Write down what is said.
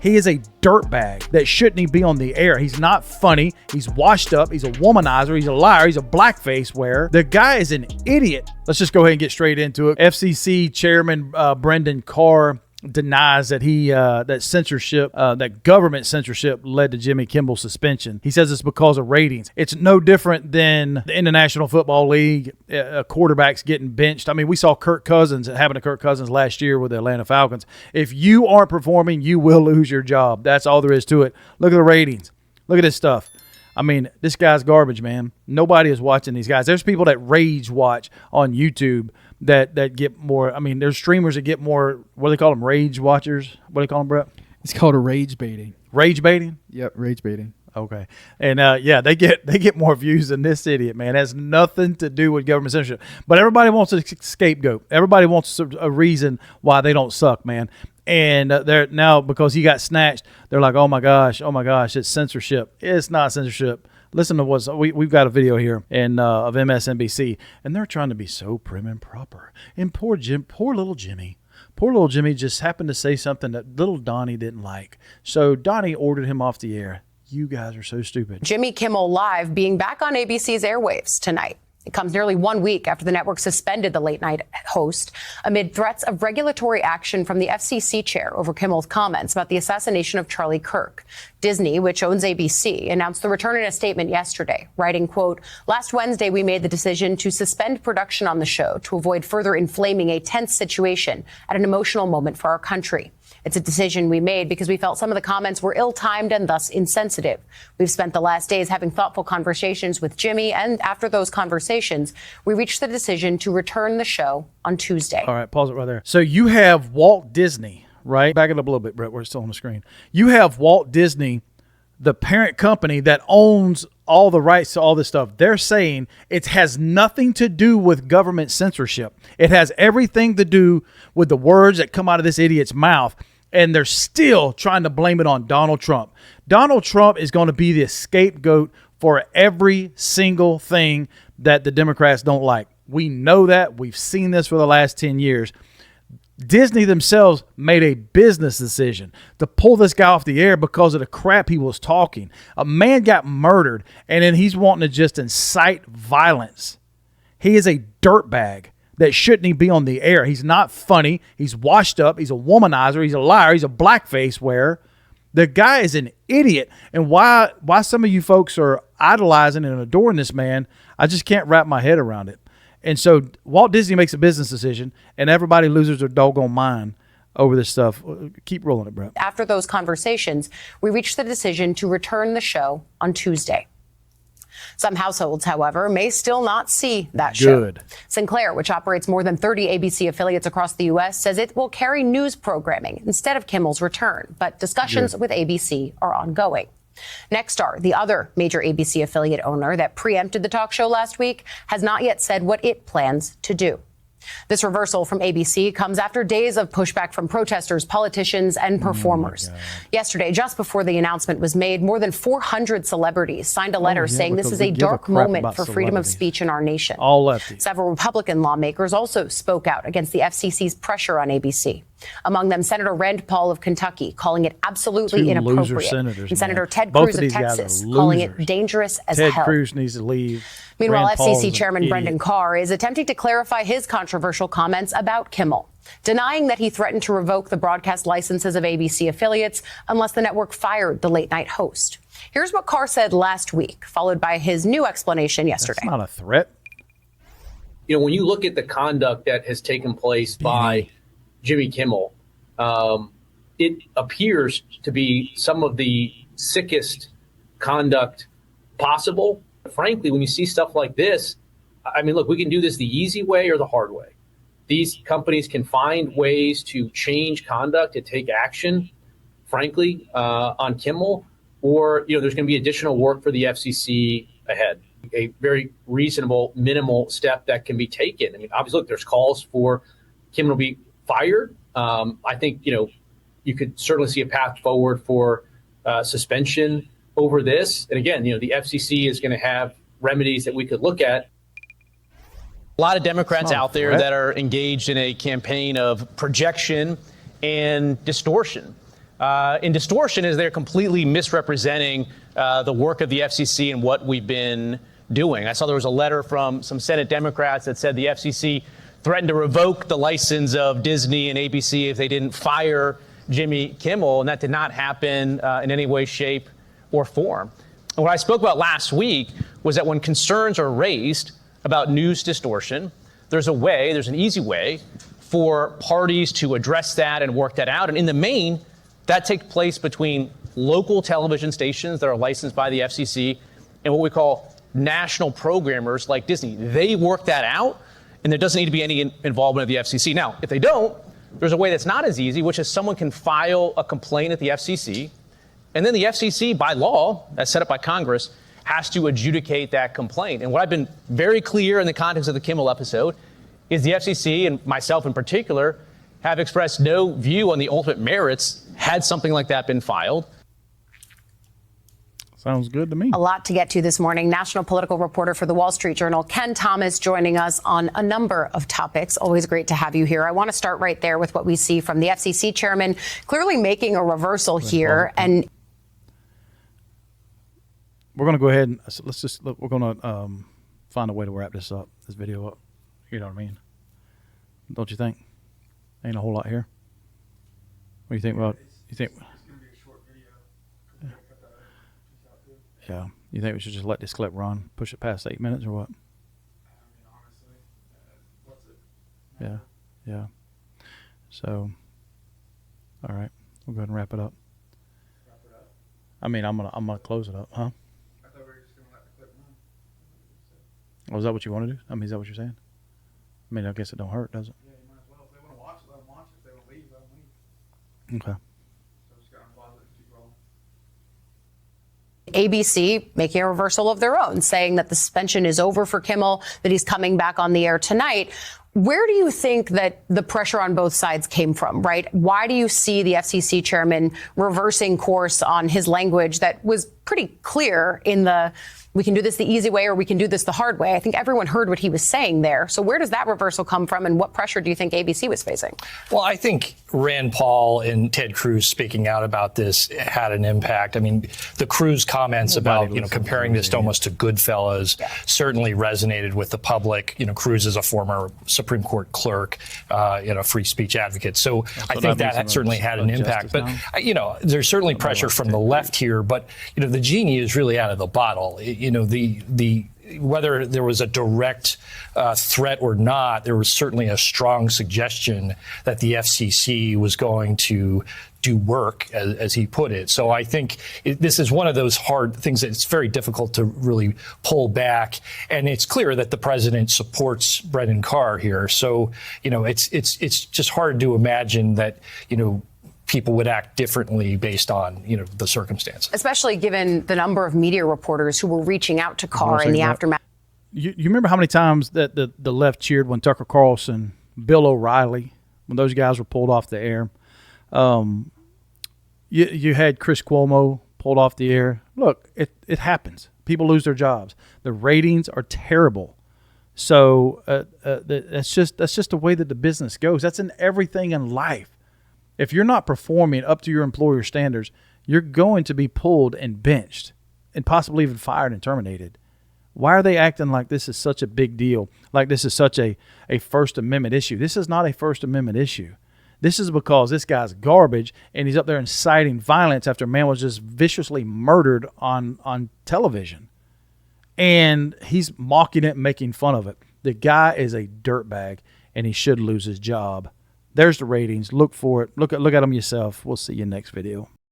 He is a dirtbag that shouldn't even be on the air. He's not funny. He's washed up. He's a womanizer. He's a liar. He's a blackface wearer. The guy is an idiot. Let's just go ahead and get straight into it. FCC Chairman Brendan Carr denies that that censorship, that government censorship led to Jimmy Kimmel's suspension. He says it's because of ratings. It's no different than the International Football League, quarterbacks getting benched. I mean, we saw Kirk Cousins, it happened to Kirk Cousins last year with the Atlanta Falcons. If you aren't performing, you will lose your job. That's all there is to it. Look at the ratings. Look at this stuff. I mean, this guy's garbage, man. Nobody is watching these guys. There's people that rage watch on YouTube that get more. I mean, there's streamers that get more. What do they call them? Rage watchers. What do they call them, Brett? It's called a rage baiting. Rage baiting? Yep, rage baiting. Okay. And yeah, they get more views than this idiot, man. It has nothing to do with government censorship. But everybody wants a scapegoat. Everybody wants a reason why they don't suck, man. And they're now, because he got snatched, they're like, oh my gosh, it's censorship. It's not censorship. Listen to what we've got a video here of MSNBC, and they're trying to be so prim and proper. And poor little Jimmy just happened to say something that little Donnie didn't like. So Donnie ordered him off the air. You guys are so stupid. Jimmy Kimmel Live being back on ABC's airwaves tonight. It comes nearly 1 week after the network suspended the late-night host amid threats of regulatory action from the FCC chair over Kimmel's comments about the assassination of Charlie Kirk. Disney, which owns ABC, announced the return in a statement yesterday, writing, quote, "Last Wednesday, we made the decision to suspend production on the show to avoid further inflaming a tense situation at an emotional moment for our country. It's a decision we made because we felt some of the comments were ill-timed and thus insensitive. We've spent the last days having thoughtful conversations with Jimmy, and after those conversations, we reached the decision to return the show on Tuesday." All right, pause it right there. So you have Walt Disney, right? Back it up a little bit, Brett. We're still on the screen. You have Walt Disney, the parent company that owns all the rights to all this stuff. They're saying it has nothing to do with government censorship. It has everything to do with the words that come out of this idiot's mouth. And they're still trying to blame it on Donald Trump. Donald Trump is going to be the scapegoat for every single thing that the Democrats don't like. We know that. We've seen this for the last 10 years. Disney themselves made a business decision to pull this guy off the air because of the crap he was talking. A man got murdered, and then he's wanting to just incite violence. He is a dirtbag that shouldn't even be on the air. He's not funny. He's washed up. He's a womanizer. He's a liar. He's a blackface wearer. The guy is an idiot. And why some of you folks are idolizing and adoring this man, I just can't wrap my head around it. And so Walt Disney makes a business decision, and everybody loses their doggone mind over this stuff. Keep rolling it, Brett. After those conversations, we reached the decision to return the show on Tuesday. Some households, however, may still not see that show. Good. Sinclair, which operates more than 30 ABC affiliates across the U.S., says it will carry news programming instead of Kimmel's return, but discussions with ABC are ongoing. Nexstar, the other major ABC affiliate owner that preempted the talk show last week, has not yet said what it plans to do. This reversal from ABC comes after days of pushback from protesters, politicians, and performers. Yesterday, just before the announcement was made, more than 400 celebrities signed a letter saying this is a dark moment for freedom of speech in our nation. All lefties. Several Republican lawmakers also spoke out against the FCC's pressure on ABC. Among them, Senator Rand Paul of Kentucky, calling it absolutely inappropriate. And Senator Ted Cruz of Texas, calling it dangerous as hell. Ted Cruz needs to leave. Meanwhile, FCC Chairman Brendan Carr is attempting to clarify his controversial comments about Kimmel, denying that he threatened to revoke the broadcast licenses of ABC affiliates unless the network fired the late-night host. Here's what Carr said last week, followed by his new explanation yesterday. That's not a threat. You know, when you look at the conduct that has taken place by Jimmy Kimmel, it appears to be some of the sickest conduct possible. Frankly, when you see stuff like this, I mean, look, we can do this the easy way or the hard way. These companies can find ways to change conduct, to take action, frankly, on Kimmel, or, you know, there's going to be additional work for the FCC ahead. A very reasonable, minimal step that can be taken. I mean, obviously, look, there's calls for Kimmel to be fired. I think, you know, you could certainly see a path forward for suspension over this. And again, you know, the FCC is going to have remedies that we could look at. A lot of Democrats out there that are engaged in a campaign of projection and distortion in distortion is they're completely misrepresenting the work of the FCC and what we've been doing. I saw there was a letter from some Senate Democrats that said the FCC threatened to revoke the license of Disney and ABC if they didn't fire Jimmy Kimmel, and that did not happen in any way, shape, or form. And what I spoke about last week was that when concerns are raised about news distortion, there's an easy way for parties to address that and work that out. And in the main, that takes place between local television stations that are licensed by the FCC and what we call national programmers like Disney. They work that out, and there doesn't need to be any involvement of the FCC. Now, if they don't, there's a way that's not as easy, which is someone can file a complaint at the FCC, and then the FCC, by law, as set up by Congress, has to adjudicate that complaint. And what I've been very clear in the context of the Kimmel episode is the FCC, and myself in particular, have expressed no view on the ultimate merits had something like that been filed. Sounds good to me. A lot to get to this morning. National political reporter for the Wall Street Journal, Ken Thomas, joining us on a number of topics. Always great to have you here. I want to start right there with what we see from the FCC chairman, clearly making a reversal here. And we're going to go ahead and we're going to find a way to wrap this video up. You know what I mean? Don't you think? Ain't a whole lot here. What do you think about? You think? Yeah. You think we should just let this clip run, push it past 8 minutes, or what? Yeah. Yeah. So, all right, we'll go ahead and wrap it up. I mean, I'm gonna close it up, huh? I thought we were just gonna let the clip run. Oh, is that what you want to do? I mean, is that what you're saying? I mean, I guess it don't hurt, does it? Yeah, you might as well. If they want to watch it, let them watch it. If they want to leave, let them leave. Okay. So just got to unpause it and keep rolling. ABC making a reversal of their own, saying that the suspension is over for Kimmel, that he's coming back on the air tonight. Where do you think that the pressure on both sides came from, right? Why do you see the FCC chairman reversing course on his language that was pretty clear in the we can do this the easy way or we can do this the hard way? I think everyone heard what he was saying there. So where does that reversal come from, and what pressure do you think ABC was facing? Well, I think Rand Paul and Ted Cruz speaking out about this had an impact. I mean, the Cruz comments about, comparing this to almost to Goodfellas certainly resonated with the public. Cruz is a former Supreme Court clerk, free speech advocate. So I think that certainly had an impact. But, there's certainly pressure from the left here. But, the genie is really out of the bottle. Whether there was a direct threat or not, there was certainly a strong suggestion that the FCC was going to do work, as he put it. So I think this is one of those hard things that it's very difficult to really pull back. And it's clear that the president supports Brendan Carr here. So, it's just hard to imagine that, people would act differently based on, the circumstances. Especially given the number of media reporters who were reaching out to Carr in the aftermath. You remember how many times that the left cheered when Tucker Carlson, Bill O'Reilly, when those guys were pulled off the air? You had Chris Cuomo pulled off the air. Look, it happens. People lose their jobs. The ratings are terrible. So that's just the way that the business goes. That's in everything in life. If you're not performing up to your employer standards, you're going to be pulled and benched and possibly even fired and terminated. Why are they acting like this is such a big deal, like this is such a First Amendment issue? This is not a First Amendment issue. This is because this guy's garbage, and he's up there inciting violence after a man was just viciously murdered on television. And he's mocking it and making fun of it. The guy is a dirtbag, and he should lose his job. There's the ratings. Look for it. Look at them yourself. We'll see you next video.